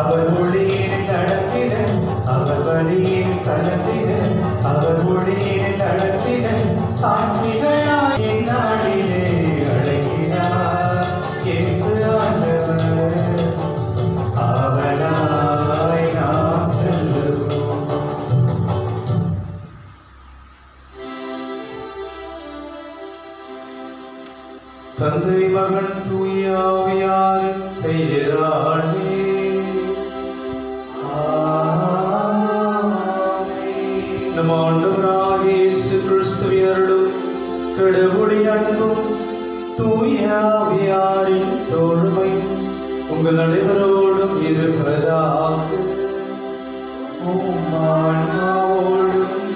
அவர் மொழியில் நடத்திட, அவர் வழியில் கலந்திட, அவர் மொழியில் நடத்திட, சாட்சிகளாய் எந்நாளிலே அழைக்கிறார் இயேசு ஆண்டவர். ஆவலாய் நாம் செல்லுவோம். தந்தை மகன் தூய ஆவியாரின் பெயராலே நம் ஆண்டவராகிய இயேசு கிறிஸ்துவின் அருளும் கடவுளின் அன்பும் தூய ஆவியாரின் தோழமையும் உங்கள் அனைவரோடும் இருப்பதாக. உம் ஆன்மாவோடும்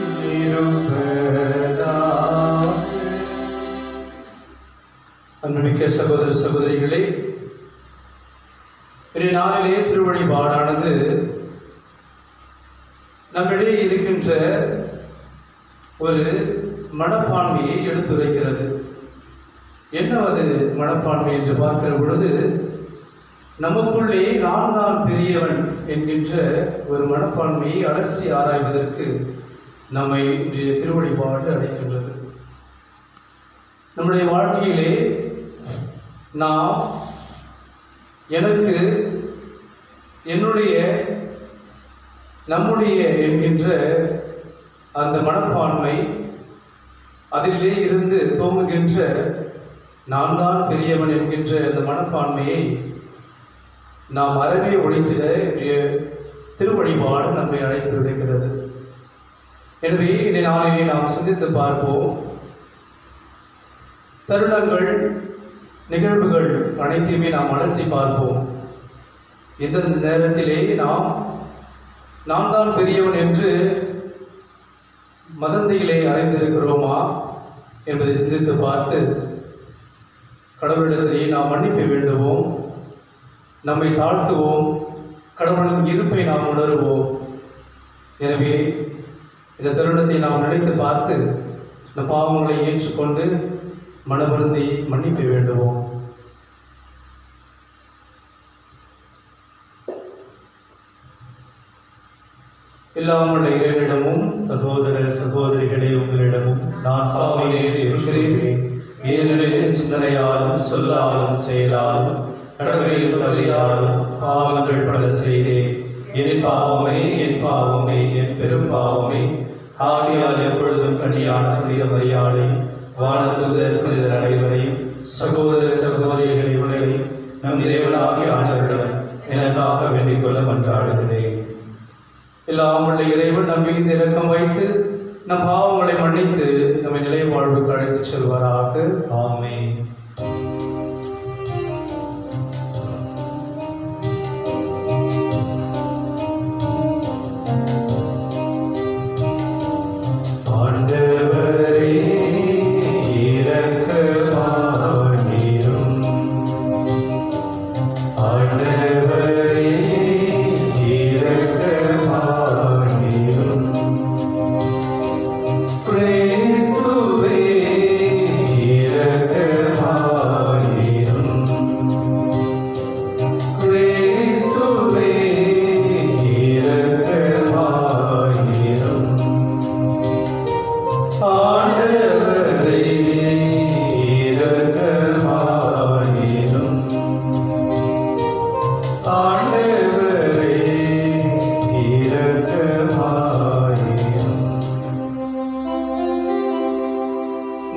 இருப்பதாக. அன்புமிக்க சகோதர சகோதரிகளே, இன்றைய நாளிலே திருவழிபாடானது நம்மிடையே இருக்கின்ற ஒரு மனப்பான்மையை எடுத்துரைக்கிறது. என்னவது மனப்பான்மை என்று பார்க்கிற பொழுது, நமக்குள்ளே நான் தான் பெரியவன் என்கின்ற ஒரு மனப்பான்மையை அலசி ஆராய்வதற்கு நம்மை இன்றைய திருவழிபாடு அழைக்கின்றது. நம்முடைய வாழ்க்கையிலே நாம் எனக்கு, என்னுடைய, நம்முடைய என்கின்ற அந்த மனப்பான்மை, அதிலே இருந்து தோங்குகின்ற நான் தான் பெரியவன் என்கின்ற அந்த மனப்பான்மையை நாம் அறவே ஒழித்திட இன்றைய திருவழிபாடு நம்மை அழைத்து விடுகிறது. எனவே இந்த நாளிலே நாம் சிந்தித்து பார்ப்போம். தருணங்கள், நிகழ்வுகள் அனைத்தையுமே நாம் அலசி பார்ப்போம். எந்தெந்த நேரத்திலே நாம் தான் பெரியவன் என்று மதந்தையிலே அடைந்திருக்கிறோமா என்பதை சிந்தித்து பார்த்து கடவுளிடத்திலே நாம் மன்னிப்பு வேண்டுவோம், நம்மை தாழ்த்துவோம், கடவுளின் இருப்பை நாம் உணருவோம். எனவே இந்த தருணத்தை நாம் நினைத்து பார்த்து நம் பாவங்களை ஏற்றுக்கொண்டு மனவருந்தி மன்னிப்பு வேண்டுவோம். எல்லாம் உள்ள இறைவனிடமும் சகோதர சகோதரிகளே உங்களிடமும் நான் பாவங்களை ஏற்றுக்கொள்கிறேன். ஏனெனில் சிந்தனையாலும் சொல்லாலும் செயலாலும் கடமையில் தவறியாலும் பாவங்கள் பல செய்தேன். என் பாவமே என் பாவமே என் பெரும் பாவமே. ஆகையால் எப்பொழுதும் கனியான புனித மரியாதை, வானதூதர் புனிதர் அனைவரையும், சகோதர சகோதரிகளை உலகையும் நம் இறைவனாகிய ஆண்டவரிடம் எனக்காக வேண்டிக் கொள்ள மன்றாடுகிறேன். எல்லாம் உள்ள இறைவன் நம் மீது இரக்கம் வைத்து நம் பாவங்களை மன்னித்து நம்மை நிலை வாழ்வுக்கு அழைத்துச் செல்வாராக. ஆமென்.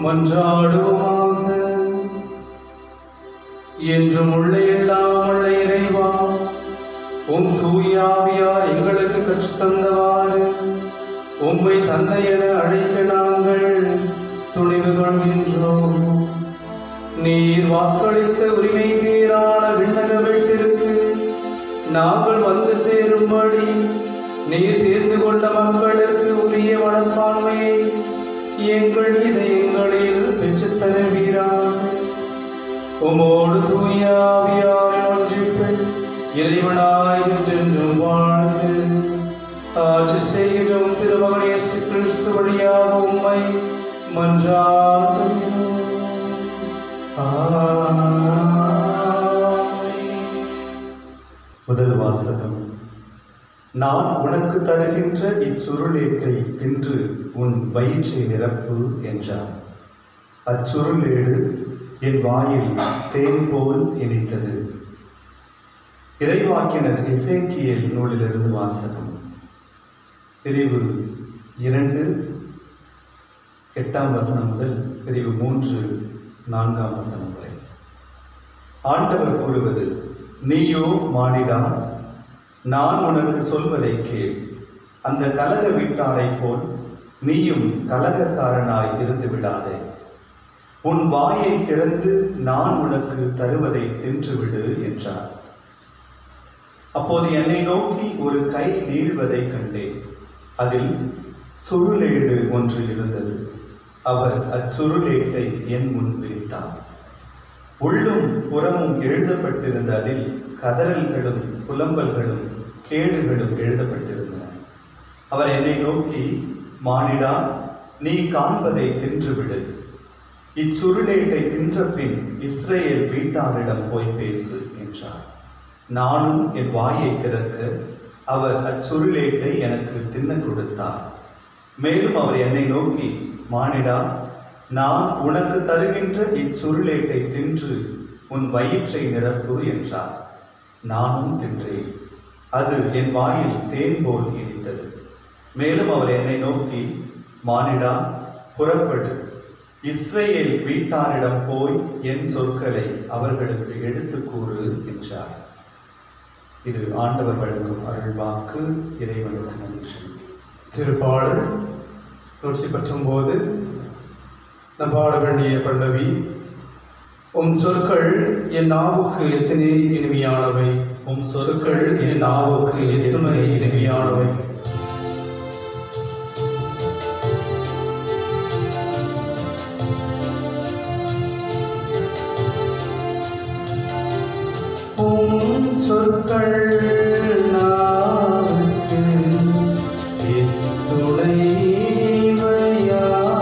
மன்றாடுவோமாக. என்றும் உள்ள எல்லாம் உள்ள இறைவா, உம் தூய ஆவியார் எங்களுக்கு கற்றுத்தந்தவாறு உம்மை தந்தை என அழைக்க நாங்கள் துணிவு கொள்கின்றோம். நீர் வாக்களித்த உரிமை பேரான விண்ணக வீட்டிற்கு நாங்கள் வந்து சேரும்படி நீர் தேர்ந்து கொண்ட மக்களுக்கு உரிய மனப்பான்மையை எங்கள் இதயங்களில் பெற்றுத் தருவீராக. உமோடு தூய ஆவியாரின் ஒன்றிப்பில் இறைவனாய் என்றென்றும் வாழ்ந்து ஆட்சி செய்கிறோம் திருமகன் இயேசு கிறிஸ்து வழியாக உம்மை மன்றாடுகிறோம். ஆமென். முதல் வாசகம். நான் உனக்கு தருகின்ற இச்சுருளேட்டை தின்று உன் வயிற்றை நிரப்பு என்றார். அச்சுருளேடு என் வாயில் தேன் போல் இனித்தது. இறைவாக்கினர் எசேக்கியேல் நூலிலிருந்து வாசகம். பிரிவு 2 8ஆம் வசனம் முதல் பிரிவு 3 4ஆம் வசனம் வரை. ஆண்டவர் கூறுவது: நீயோ மானிடா, நான் உனக்கு சொல்வதை கேள். அந்த கலக வீட்டாரை போல் நீயும் கலகக்காரனாய் இருந்து விடாதே. உன் வாயை திறந்து நான் உனக்கு தருவதை தின்றுவிடு என்றார். அப்போது என்னை நோக்கி ஒரு கை நீள்வதை கண்டேன். அதில் சுருளேடு ஒன்று இருந்தது. அவர் அச்சுருளேட்டை என் முன் விரித்தார். உள்ளும் புறமும் எழுதப்பட்டிருந்த அதில் கதறல்களும் புலம்பல்களும் கேடுகளும் எழுதப்பட்டிருந்தன. அவர் என்னை நோக்கி, மானிடா, நீ காண்பதை தின்றுவிடு. இச்சுருளேட்டை தின்ற பின் இஸ்ரேல் வீட்டாரிடம் போய் பேசு என்றார். நானும் என் வாயை திறக்க அவர் அச்சுருளேட்டை எனக்கு தின்ன கொடுத்தார். மேலும் அவர் என்னை நோக்கி, மானிடா, நான் உனக்கு தருகின்ற இச்சுருளேட்டை தின்று உன் வயிற்றை நிரப்பு என்றார். நானும் தின்றேன். அது என் வாயில் தேன் போல் இனித்தது. மேலும் அவர் என்னை நோக்கி, மானிடா, புறப்படு, இஸ்ரேல் வீட்டாரிடம் போய் என் சொற்களை அவர்களுக்கு எடுத்து கூறு என்றார். இது ஆண்டவர் வழங்கும் அருள்வாக்கு. இறைவனுக்கு நன்றி. திருப்பாடல் 119. நம் பாட வேண்டிய பல்லவி: உம் சொற்கள் என் நாவுக்கு எத்தனை இனிமையானவை. உம் சொற்கள் என் நாவுக்கு எத்தனை இனிமையானவை. உம் சொற்கள் நாவுக்கு எத்துணை இனிமையானவை.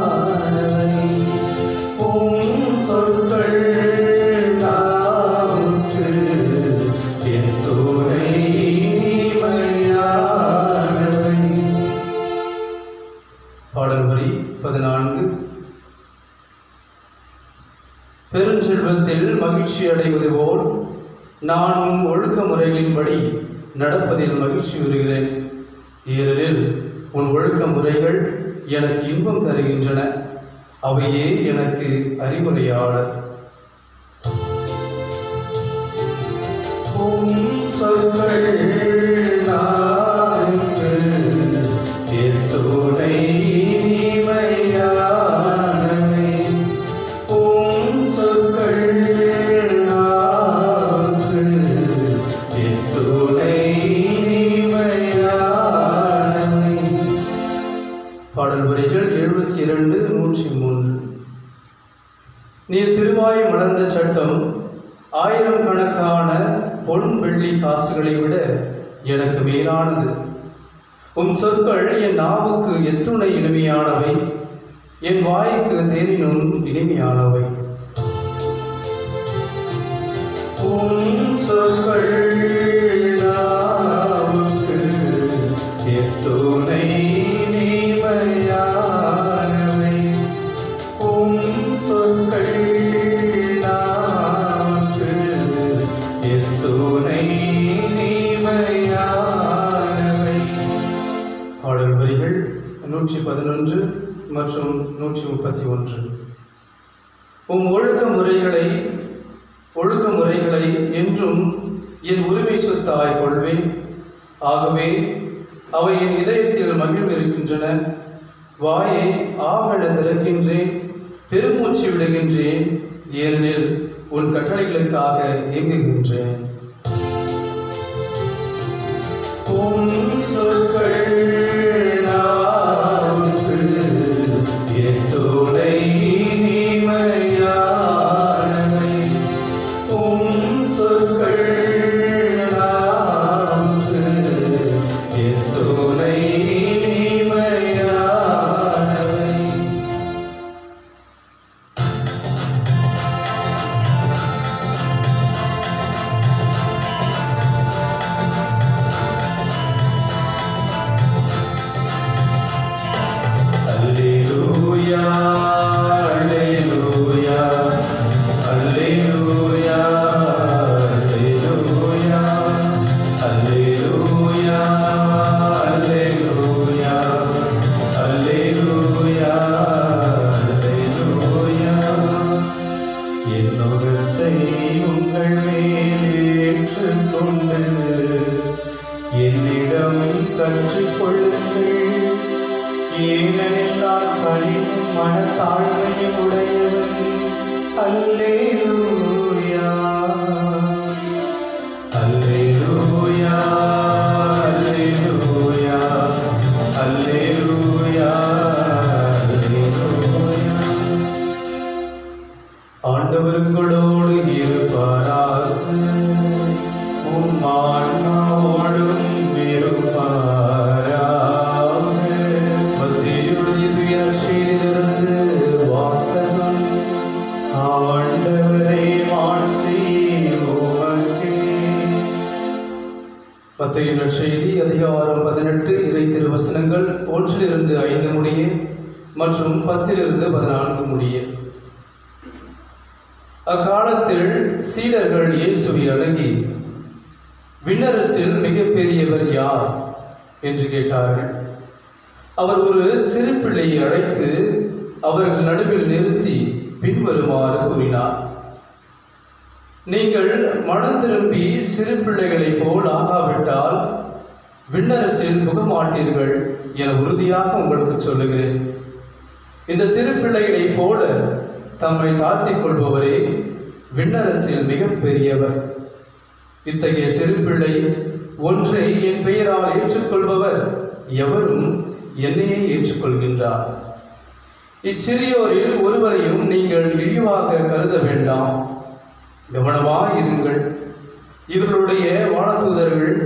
உம் சொற்கள் நாவுக்கு எத்துணை இனிமையானவை. பாடல் வரி 14. பெருஞ்செல்வத்தில் மகிழ்ச்சி அடைவது போல் நானும் ஒழுக்க முறைகளின்படி நடப்பதில் மகிழ்ச்சி வருகிறேன். ஏனெனில் உன் ஒழுக்க முறைகள் எனக்கு இன்பம் தருகின்றன. அவையே எனக்கு அறிவுரையாளர். உம் சொற்கள் நாவுக்கு எத்துணை இனிமையானவை. உம் சொற்கள் நாவுக்கு எத்துணை இனிமையானவை. பாடல் வரிகள் 72 103. நீர் திருவாய் மலர்ந்த சட்டம் 1000 கணக்கான பொன் வெள்ளி காசுகளை விட எனக்கு மேலானது. உம் சொற்கள் என் நாவுக்கு எத்துணை இனிமையானவை. என் வாய்க்கு தேனினும் இனிமையானவை. உம் சொற்கள் நாவுக்கு எத்துணை இனிமையானவை. உம் சொற்கள் நாவுக்கு எத்துணை இனிமையானவை. பாடல் வரிகள் 111 மற்றும் 131. உம் ஒழுக்க முறைகளை என்றும் என் உரிமை சொத்தாய் கொள்வேன். ஆகவே அவை என் இதயத்தில் மகிழ்வு இருக்கின்றன. வாயை ஆவென திறக்கின்றேன், பெருமூச்சு விடுகின்றேன். ஏனெனில் உன் கட்டளைகளுக்காக ஏங்குகின்றேன். உம் சொற்கள் நாவுக்கு எத்துணை இனிமையானவை. உம் சொற்கள் நாவுக்கு எத்துணை இனிமையானவை. கற்றுக் கொள்ளுங்கள். ஏனெனில் நான் கனிவும் மனத்தாழ்மையும் உடையவன். அல்லேலூயா, அல்லேலூயா, அல்லேலூயா, அல்லேலூயா, அல்லேலூயா. ஆண்டவர் உங்களோடு இருப்பாராக. உம் ஆன்மாவோடும் இருப்பாராக. மத்தேயுடைய தூய நற்செய்தியிலிருந்து வாசகம். ஆண்டவரே மாட்சி உமக்கே. மத்தேயு நற்செய்தி அதிகாரம் 18 இறை திருவசனங்கள் 1 5 முடிய மற்றும் 10 14 முடிய. அக்காலத்தில் சீடர்கள் இயேசுவை அணுகி, விண்ணரசில் மிகப்பெரியவர் யார் என்று கேட்டார்கள். அவர் ஒரு சிறு பிள்ளையை அழைத்து அவர்கள் நடுவில் நிறுத்தி பின்வருமாறு கூறினார். நீங்கள் மனம் திரும்பி சிறு பிள்ளைகளைப் போல் ஆகாவிட்டால் விண்ணரசில் புகமாட்டீர்கள் என உறுதியாக உங்களுக்கு சொல்லுகிறேன். இந்த சிறு பிள்ளைகளைப் போல தம்மை தாழ்த்திக் கொள்பவரே விண்ணரசில் மிக பெரியவர். இத்தகைய சிறு பிள்ளை ஒன்றை என் பெயரால் ஏற்றுக்கொள்பவர் எவரும் என்னையே ஏற்றுக்கொள்கின்றார். இச்சிறியோரில் ஒருவரையும் நீங்கள் இழிவாக கருத வேண்டாம். கவனமாயிருங்கள். இவர்களுடைய வானதூதர்கள்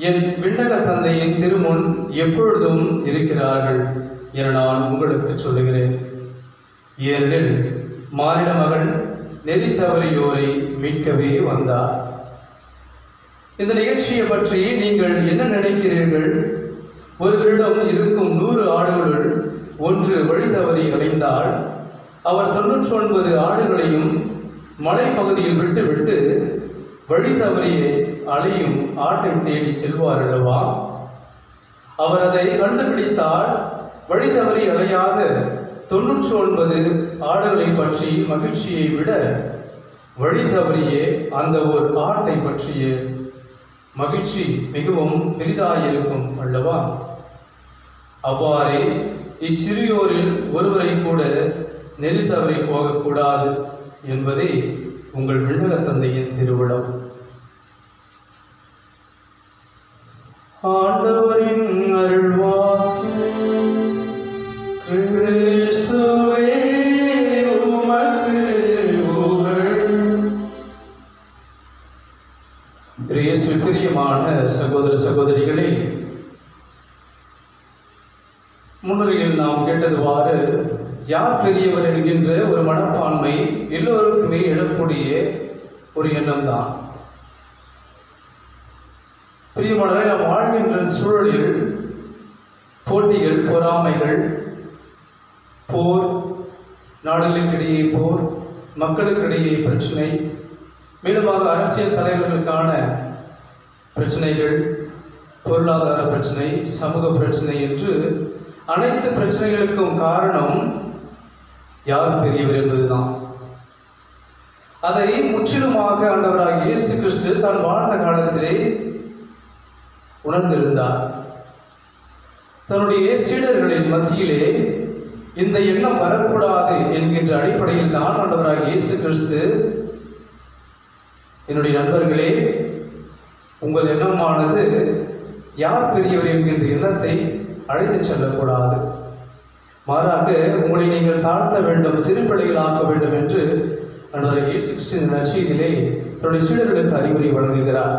என் விண்ணக தந்தையின் திருமுன் எப்பொழுதும் இருக்கிறார்கள் என நான் உங்களுக்கு சொல்லுகிறேன். ஏனெனில் மானிட மகன் நெறி தவறியோரை மீட்கவே வந்தார். இந்த நிகழ்ச்சியை பற்றி நீங்கள் என்ன நினைக்கிறீர்கள்? ஒருவரிடம் இருக்கும் 100 ஆடுகளுள் ஒன்று வழி தவறி அடைந்தால் அவர் 99 ஆடுகளையும் மலைப்பகுதியில் விட்டுவிட்டு வழி தவறிய அலையும் ஆட்டை தேடி செல்வார் அல்லவா? அவர் அதை கண்டுபிடித்தால் வழி தவறி அலையாத 99 ஆடுகளை பற்றி மகிழ்ச்சியை விட வழி தவறிய அந்த ஒரு ஆட்டை பற்றிய மகிழ்ச்சி மிகவும் பெரிதாயிருக்கும் அல்லவா? அவ்வாறே இச்சிறியோரில் ஒருவரை கூட நெறி தவறி போகக்கூடாது என்பதே உங்கள் விண்ணக தந்தையின் திருவிழம். ஆண்டவரின் அருள்வாக்கு. கிறிஸ்துவே உமக்கு புகழ். இயேசுவில் பிரியமான சகோதர சகோதரிகளே, முன்னுரையில் நாம் கேட்டதுவாறு யார் பெரியவர் என்கின்ற ஒரு மனப்பான்மை எல்லோருக்குமே எழக்கூடிய ஒரு எண்ணம் தான். பிரியமானவர்களே, நாம் வாழ்கின்ற சூழலில் போட்டிகள், பொறாமைகள், போர், நாடுகளுக்கிடையே போர், மக்களுக்கிடையே பிரச்சனை, மேலுமாக அரசியல் தலைவர்களுக்கான பிரச்சனைகள், பொருளாதார பிரச்சனை, சமூக பிரச்சனை என்று அனைத்து பிரச்சனைகளுக்கும் காரணம் யார் பெரியவர் என்பதுதான். அதை முற்றிலுமாக ஆண்டவராகிய இயேசு கிறிஸ்து தான் வாழ்ந்த காலத்திலே உணர்ந்திருந்தார். தன்னுடைய சீடர்களின் மத்தியிலே இந்த எண்ணம் வரக்கூடாது என்கின்ற அடிப்படையில் தான் ஆண்டவராகிய இயேசு கிறிஸ்து, என்னுடைய நண்பர்களே, உங்கள் எண்ணமானது யார் பெரியவர் என்கின்ற எண்ணத்தை அழைத்து செல்லக்கூடாது. மாறாக உங்களை நீங்கள் தாழ்த்த வேண்டும், சிறு பிள்ளைகளாக்க வேண்டும் என்று ஆண்டவராகிய இயேசு கிறிஸ்து நற்செய்தியிலே தன்னுடைய சீடர்களுக்கு அறிவுரை வழங்குகிறார்.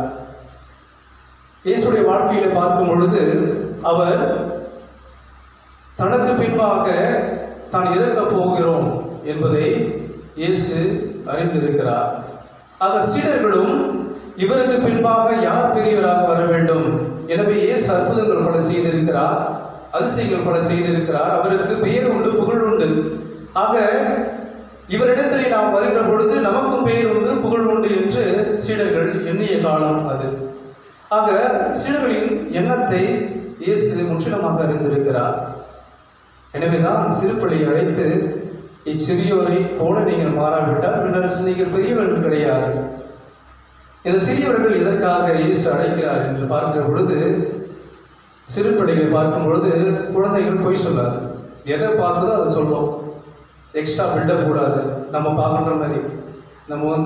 இயேசுடைய வாழ்க்கையில பார்க்கும் பொழுது அவர் தனக்கு பின்பாக தான் இறக்கப் போகிறோம் என்பதை இயேசு அறிந்திருக்கிறார். ஆக சீடர்களும் இவருக்கு பின்பாக யார் பெரியவராக வர வேண்டும், எனவே இயேசு அற்புதங்கள் பல செய்திருக்கிறார், அதிசயங்கள் பல செய்திருக்கிறார், அவருக்கு பெயர் உண்டு, புகழ் உண்டு. ஆக இவரிடத்திலே நாம் வருகிற பொழுது நமக்கும் பெயர் உண்டு, புகழ் உண்டு என்று சீடர்கள் எண்ணிய காலம் அது. ஆக சீடர்களின் எண்ணத்தை இயேசு முற்றிலுமாக அறிந்திருக்கிறார். எனவேதான் சிறு பிள்ளையை அழைத்து, இச்சிறியோரை போல நீங்கள் மாறாவிட்டால் பின்னர் நீங்கள் பெரியவர்கள் கிடையாது. இந்த சிறியவர்கள் எதற்காக இயேசு அழைக்கிறார் என்று பார்க்கிற பொழுது, சிறு பிள்ளைகளை பார்க்கும் பொழுது குழந்தைகள் பொய் சொல்லாது, எதை பார்க்குதோ அதை சொல்லுவோம். எக்ஸ்ட்ரா பில்டப் கூடாது. நம்ம பார்க்குற மாதிரி நம்ம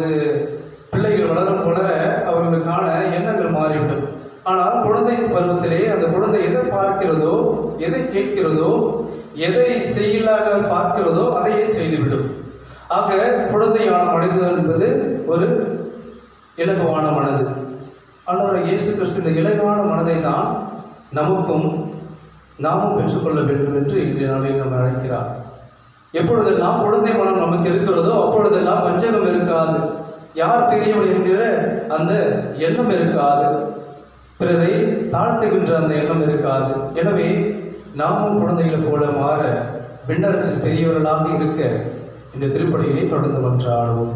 பிள்ளைகள் வளர அவர்களுக்கான எண்ணங்கள் மாறிவிடும். ஆனால் குழந்தை பருவத்திலே அந்த குழந்தை எதை பார்க்கிறதோ, எதை கேட்கிறதோ, எதை செயலாக பார்க்கிறதோ அதையே செய்துவிடும். ஆக குழந்தையான மனிதன் என்பது ஒரு இலகுவான மனது. ஆண்டவர் இயேசு கிறிஸ்து இந்த இலகுவான மனதை தான் நாமும் பெற்றுக்கொள்ள வேண்டும் என்று இன்றைய நாளில் நம்ம அழைக்கிறார். எப்பொழுதெல்லாம் குழந்தை மனம் நமக்கு இருக்கிறதோ அப்பொழுதெல்லாம் வஞ்சகம் இருக்காது, யார் பெரியவன் என்கிற அந்த எண்ணம் இருக்காது, பிறரை தாழ்த்துகின்ற அந்த எண்ணம் இருக்காது. எனவே நாமும் குழந்தைகளை போல மாற, விண்ணரசில் பெரியவர்களாக இருக்க இந்த திருப்பலியிலே தொடர்ந்து மன்றாடுவோம்.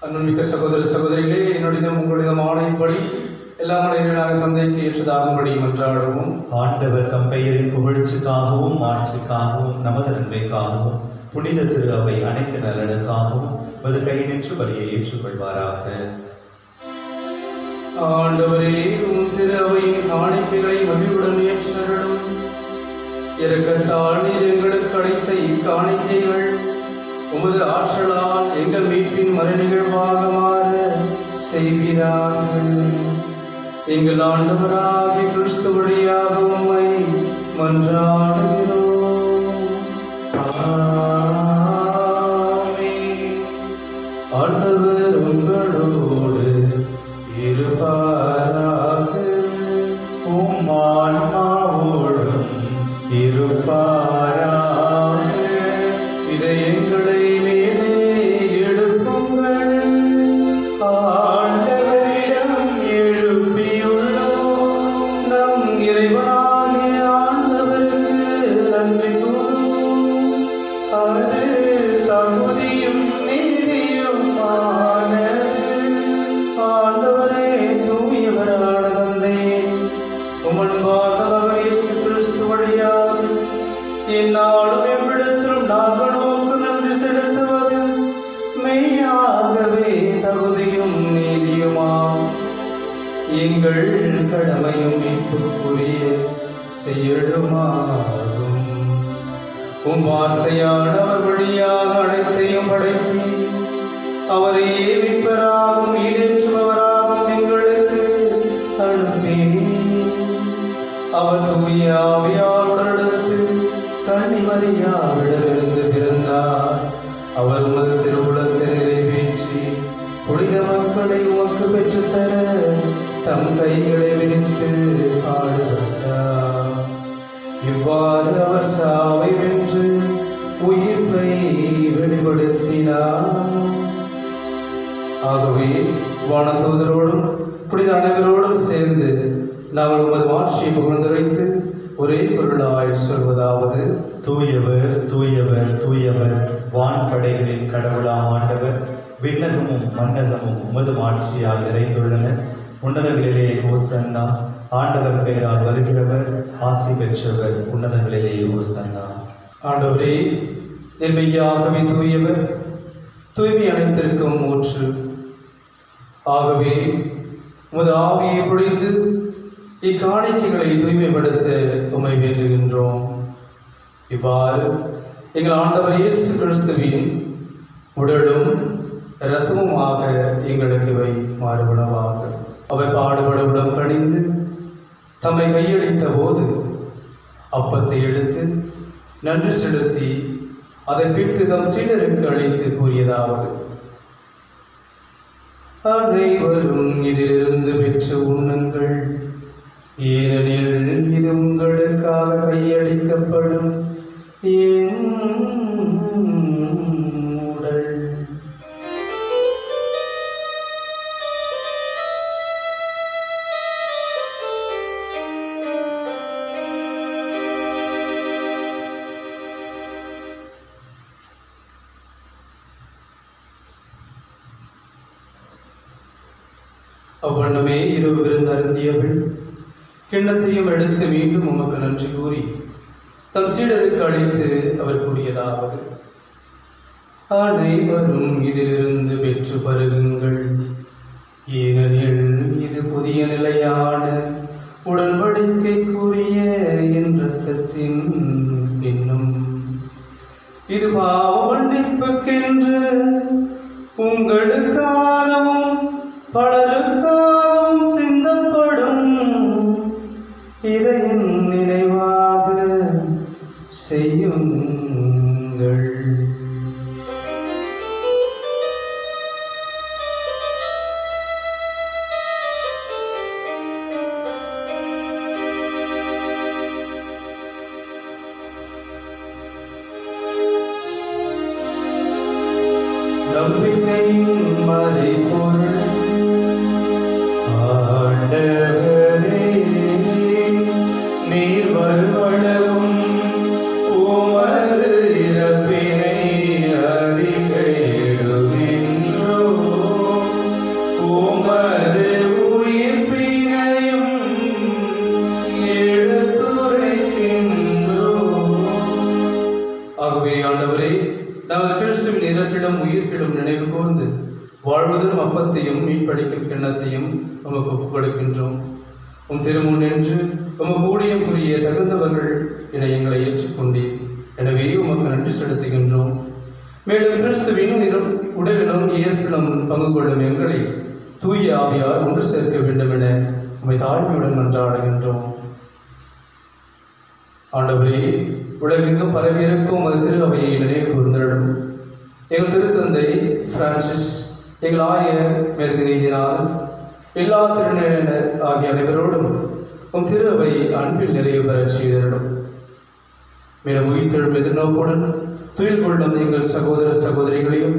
அன்புமிக்க சகோதர சகோதரிகளே, என்னுடையதும் உங்களுடையதும் ஆணைப்படி எல்லாம் நாங்கள் தந்தைக்கு ஏற்றதாகும்படி மன்றாடுவோம். ஆண்டவர் தம் பெயரின் புகழ்ச்சிக்காகவும் ஆட்சிக்காகவும் நமது நன்மைக்காகவும் புனித திரு அவை அனைத்து நலனுக்காகவும் மது கை நின்று பலியை ஏற்றுக்கொள்வாராக. ஆண்டவரே, உம் திரு அவையின் காணிக்கைகளை மகிழ்வுடன் ஏற்றருளும். இரக்கத்தால் நீர் எங்களுக்கு அளித்த இக்காணிக்கைகள் உமது ஆற்றலால் எங்கள் மீட்பின் மறுநிகழ்வாக மாற செய்வீராக. எங்கள் ஆண்டவராகிய கிறிஸ்து வழியாக உம்மை மன்றாடுகிறோம். ஆண்டவர் உங்களோடு இருப்பாராக. உம் ஆன்மாவோடும் இருப்பாராக. இதயங்களை மேலே எழுப்புங்கள். ஆண்டவரிடம் எழுப்பியுள்ளோம். நம் இறைவனாகிய ஆண்டவருக்கு நன்றி கூறுவோம். அது தகுதியும் நீதியுமானது. ஆண்டவரே, தூயவரான தந்தையே, உமன்பாக இயேசு கிறிஸ்து வழியாக என்னாலும் எவ்விடத்திலும் நாங்கள் நோக்கு நன்றி செலுத்துவது மெய்யாகவே தகுதியும் நீதியுமாம். எங்கள் கடமையும் மீட்புக்குரிய செயலுமாகும். உம் வார்த்தையானவர் வழியாக அனைத்தையும் படைத்து அவரையே மீட்பராகவும் ஈடேற்றுபவராகவும் எங்களுக்கு அனுப்பினீர். அவர் தூய ஆவியாளரிடத்து கன்னிமரியாவிடமிருந்து பிறந்தார். அவர் உமது திருவுளத்தை நிறைவேற்றி புனித மக்களை உமக்கு பெற்றுத்தர தம் கைகளை விரித்து பாடுபட்டார். இவ்வாறு அவர் சாவை வென்று உயிர்ப்பை வெளிப்படுத்தினார். ஆகவே வானதூதரோடும் புனித அனைவரோடும் சேர்ந்து நாங்கள் உமது மாட்சியை புகழ்ந்துரைத்து ஒரே பொருளாய் சொல்வதாவது: தூயவர் தூயவர் தூயவர், வான்படைகளின் கடவுளாம் ஆண்டவர். விண்ணகமும் மன்னகமும் உமது மாட்சியால் நிறைந்துள்ளன. உன்னதங்களிலே ஓசன்னா. ஆண்டவர் பெயரால் வருகிறவர் ஆசி பெற்றவர். உன்னதங்களிலே ஓசன்னா. ஆண்டவரே, மெய்யாகவே தூயவர், தூய்மை அனைத்திற்கும் ஊற்று. ஆகவே உமது ஆவியை பொழிந்து இக்காணிக்கைகளை தூய்மைப்படுத்த உம்மை வேண்டுகின்றோம். இவ்வாறு எங்கள் ஆண்டவர் இயேசு கிறிஸ்துவின் உடலும் இரத்தமுமாக எங்களுக்கு இவை மாறுபடவாக. அவர் பாடுபட உடம் கணிந்து தம்மை கையளித்த போது அப்பத்தை எடுத்து நன்றி செலுத்தி அதை பிட்டு தம் சீடருக்கு அளித்து கூறியதாவது: அனைவரும் இதிலிருந்து பெற்று உண்ணுங்கள், ஏனெனில் இது உங்களுக்காக கையளிக்கப்படும் என் உடல். அவ்வண்ணமே இரவு விருந்து அருந்தியவள் கிண்ணத்தையும் எடுத்து மீண்டும் உமக்கு நன்றி கூறி தம் சீடருக்கு அளித்து அவர் கூறியதாவது: அனைவரும் இதிலிருந்து பெற்று பருகுங்கள், ஏனெனில் இது புதிய நிலையான உடன்படிக்கைக்குரிய என் இரத்தத்தின் பின்னும். இது பாவ மன்னிப்புக்கென்று உங்களுக்காகவும் பலருக்காகவும் சிந்தப்படும். இதை நினைவாக செய்யுங்கள். நம்பிக்கையின் மறைபொருள் ஆண்டவரே, நீர் வருவளவும் உமது இறப்பினை அறிக்கையிடுகின்றோம். உமது உயிர்ப்பினையும் எடுத்துரைக்கின்றோம். ஆகவே ஆண்டவரே, நாங்கள் கிறிஸ்துவின் இறப்பிலும் உயிர்ப்பிலும் நினைவு கூர்ந்து வாழ்வதும் அப்பத்தையும் மீட்பளிக்கும் கிண்ணத்தையும் உமக்கு ஒப்புக் கொடுக்கின்றோம். உம் திருமுன் நின்று உமக்கு ஊழியம் புரிய தகுந்தவர்கள் என எங்களை ஏற்றுக்கொண்டீர். எனவே உமக்கு நன்றி செலுத்துகின்றோம். மேலும் கிறிஸ்துவின் உடலிலும் இயற்பிலும் பங்கு கொள்ளும் எங்களை தூய ஆவியார் ஒன்று சேர்க்க வேண்டும் என உம்மை தாழ்மையுடன் மன்றாடுகின்றோம். ஆண்டவரே, உலகெங்கும் பரவியிருக்கும் அது திரு அவையை நினைவு கூர்ந்தருளும். எங்கள் திருத்தந்தை பிரான்சிஸ், எங்கள் ஆயர் மேற்கு நீதினால், எல்லா திருநிலையினர் ஆகிய அனைவரோடும் உம் திரு அவை அன்பில் நிறைவு பெறச் செய்தருளும். மேலும் உயிர்த்தெழும் எதிர்நோக்குடன் துயில் கொள்ளும் எங்கள் சகோதர சகோதரிகளையும்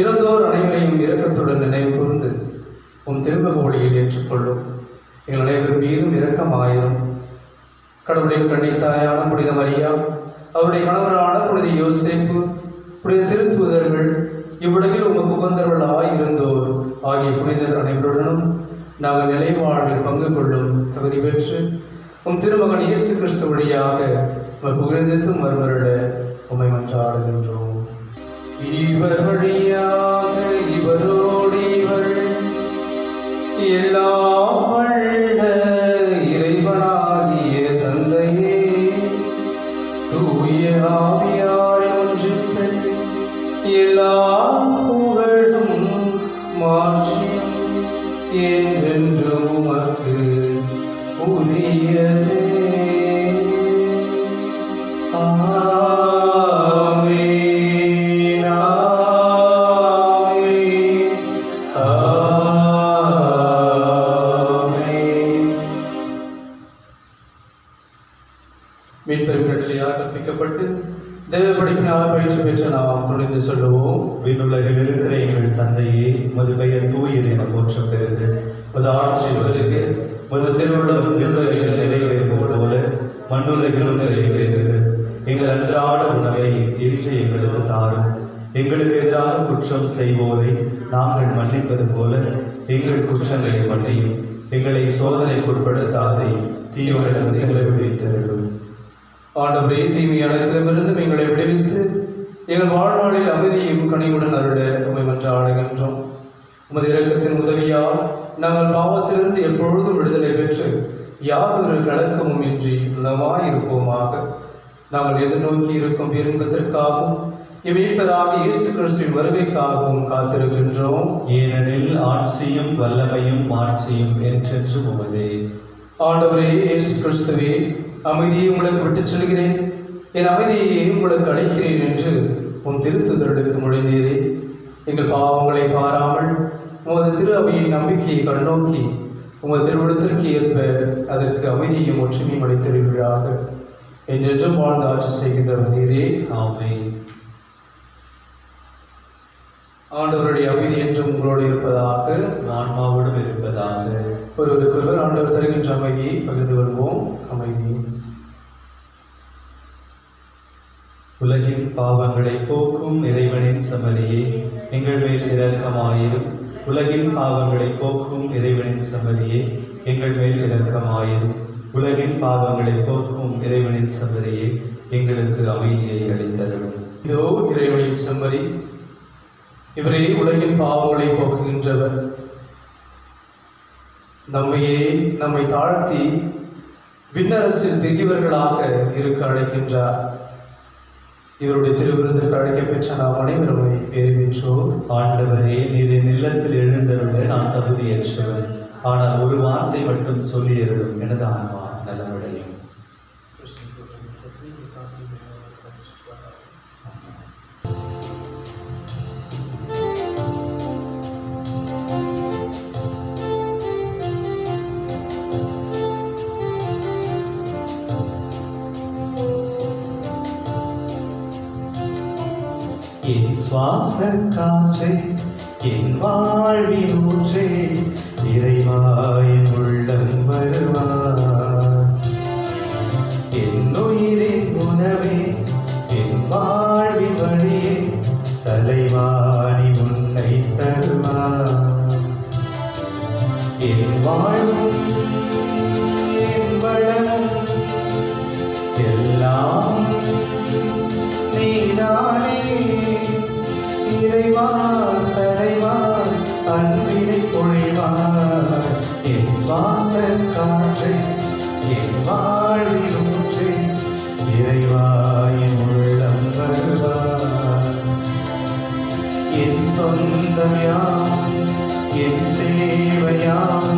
இறந்தோர் அனைவரையும் இரக்கத்துடன் நினைவு கூர்ந்து உம் திரும்பக ஒளியில் ஏற்றுக்கொள்ளும். எங்கள் அனைவரும் மீதும் இரக்கமாயிரும். கடவுளின் கன்னித்தாயான புனித மரியா, அவருடைய கணவரான புனித யோசேப்பு, புனித திருத்தூதர்கள், இவ்வுலகில் உமக்கு உகந்தவர்களாய் இருந்தோர் ஆகிய புனிதர் அனைவருடனும் நாங்கள் நிலை வாழ்வில் பங்கு கொள்ளும் தகுதி பெற்று உம் திருமகன் இயேசு கிறிஸ்து வழியாக புகழ்ந்தும் மறுமருட உம்மை மன்றாடுகின்றோம். இவர் வழியாக இவரோடு இவர் எல்லாம் வல்ல இறைவனாகிய தந்தையே, தூய ஆவியார் ஒன்றில் எல்லா புகழும் மாட்சியும் என்றென்றும் உமக்கு உரியதே. ஆமென், ஆமென், ஆமென். மீட்பெரும் கட்டளையால் கற்பிக்கப்பட்டு தேவ படிப்பினால் பயிற்சி பெற்ற நாம் துணிந்து சொல்லுவோம். விண்ணுலகில் இருக்கிற எங்கள் தந்தையே, உமது பெயர் தூயது என போற்ற பெறுக. உமது ஆட்சி வருக, உமது திருவுள்ளம் விண்ணுலகில் நிறைவேறுவது போல மண்ணுலகிலும் நிறைவேறுக. எங்கள் அன்றாட உணவை இன்று எங்களுக்கு தாரும். எங்களுக்கு எதிராக குற்றம் செய்வோரை நாங்கள் மன்னிப்பது போல எங்கள் குற்றங்களை மன்னியும். எங்களை சோதனைக்குட்படுத்தாதே, தீயோரிடமிருந்து எங்களை விடுவித்தருளும். ஆண்டவரே, தீமை அனைத்திலுமிருந்தும் எங்களை விடுவித்து எங்கள் வாழ்நாளில் அமைதியும் கனிவுடன் அருள உம்மை மன்றாடுகின்றோம். உமது இரக்கத்தின் உதவியால் நாங்கள் பாவத்திலிருந்து எப்பொழுதும் விடுதலை பெற்று யாதொரு கலக்கமும் இன்றி நலமாயிருப்போமாக. நாங்கள் எதிர்நோக்கி இருக்கும் பேரின்பத்திற்காகவும் இம்மீட்பராக இயேசு கிறிஸ்துவின் வருகைக்காகவும் காத்திருக்கின்றோம். ஏனெனில் ஆட்சியும் வல்லமையும் மாட்சியும் என்றென்றும் உமதே. ஆண்டவரே இயேசு கிறிஸ்துவே, அமைதியை உங்களுக்கு விட்டுச் செல்கிறேன், என் அமைதியை உங்களுக்கு அளிக்கிறேன் என்று உன் திருத்துதலுக்கு மொழிந்தீரே. எங்கள் பாவங்களை பாராமல் உமது திரு அவையின் நம்பிக்கையை கண்ணோக்கி உமது திருவிடத்திற்கு ஏற்ப அதற்கு அமைதியையும் ஒற்றுமையும் அளித்திருக்கிறாக. என்றென்றும் வாழ்ந்து ஆட்சி செய்கின்றவர் நீரே. ஆமென். ஆண்டவருடைய அமைதி என்றும் உங்களோடு இருப்பதாக, ஆன்மாவோடும் இருப்பதாக. ஒருவருக்கொருவர் ஆண்டவர் தருகின்ற அமைதியை பகிர்ந்து கொள்வோம். அமைதி. உலகின் பாவங்களை போக்கும் இறைவனின் செம்மறியே, எங்கள் மேல் இரக்கமாயிரும். உலகின் பாவங்களை போக்கும் இறைவனின் செம்மறியே, எங்கள் மேல் இரக்கமாயிரும். உலகின் பாவங்களை போக்கும் இறைவனின் செம்மறியே, எங்களுக்கு அமைதியை அளித்தருளும். இதோ இறைவனின் செம்மறி, இவரே உலகின் பாவங்களை போக்குகின்றவர். நம்மை தாழ்த்தி விண்ணரசில் பெரியவர்களாக இருக்க அழைக்கின்றார். இவருடைய திருவிருந்திற்கு அழைக்கப்பெற்ற நாம் அனைவருமே பேறு பெற்றோர். ஆண்டவரே, நீரின் இல்லத்தில் எழுந்தருள நான் தகுதியற்றவன். ஆனால் ஒரு வார்த்தை மட்டும் சொல்லி அருளும், எனது ஆன்மா நலமடையும். என் சுவாச காற்றே, என் வாழ்வின் ஊற்றே, இறைவாயின் உள்ளம் வருவார். என் உயிரின் உணவே, என் வாழ்வின் வழியே, தலைவாணி உன்னை தருவார். என் வாழ்வும் என் வளமும் எல்லாம் நீதானே. இறைவா, தலைவா, அன்பினை பொழிவார். என் சுவாச காற்றே, என் வாழ்வின் ஊற்றே, இறைவாயின் உள்ளம் வருவார். என் சொந்தம் யாம், என் தேவையாம்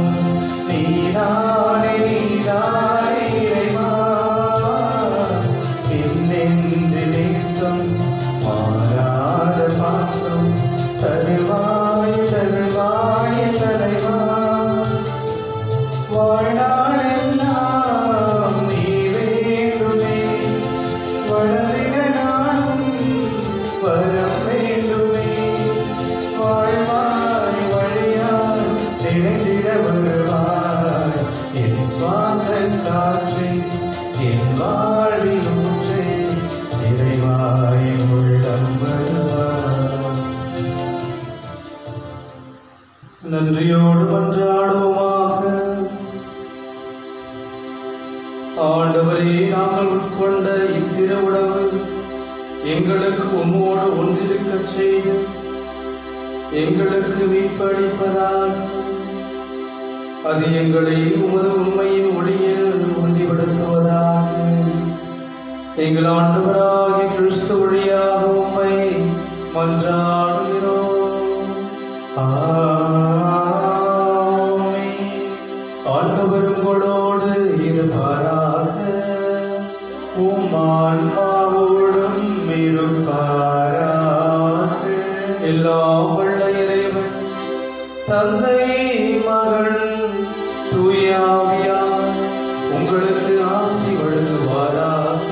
நீதானே, நீதானே இறைவா. என் நெஞ்சு நேசம், மாறாத பாசம் தருவாய், தருவாய் தலைவா. வாழ்நாளெல்லாம் நீ வேண்டுமே, வளர்ந்திட நானும் வரம் வேண்டுமே. வாழ்வாய் வழியாய் நிறைந்திட வருவாய். என் சுவாச காற்றே, என் வாழ்வின் ஊற்றே, இறைவாயின் உள்ளம் வருவார். நன்றியோடு மன்றாடுவோமாக. ஆண்டவரே, நாங்கள் உட்கொண்ட இத்திரு உணவு எங்களுக்கு உம்மோடு ஒன்றிருக்கச் செய்து எங்களுக்கு மீட்பளிப்பதால் அது எங்களை உமது உண்மையின் ஒளியில் உறுதிப்படுத்துவதாக. எங்கள் ஆண்டவராகிய கிறிஸ்து வழியாக உம்மை மன்றாடுகிறோம். ஆண்டவர் உங்களோடு இருப்பாராக. உம் ஆன்மாவோடும் இருப்பாராக. எல்லாம் வல்ல இறைவன் தந்தை, மகன், தூய ஆவியார் உங்களுக்கு ஆசி வழங்குவாராக.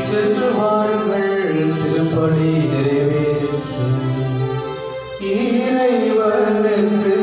சென்று வாருங்கள், திருப்பலி நிறைவேற்று. எங்களுக்கு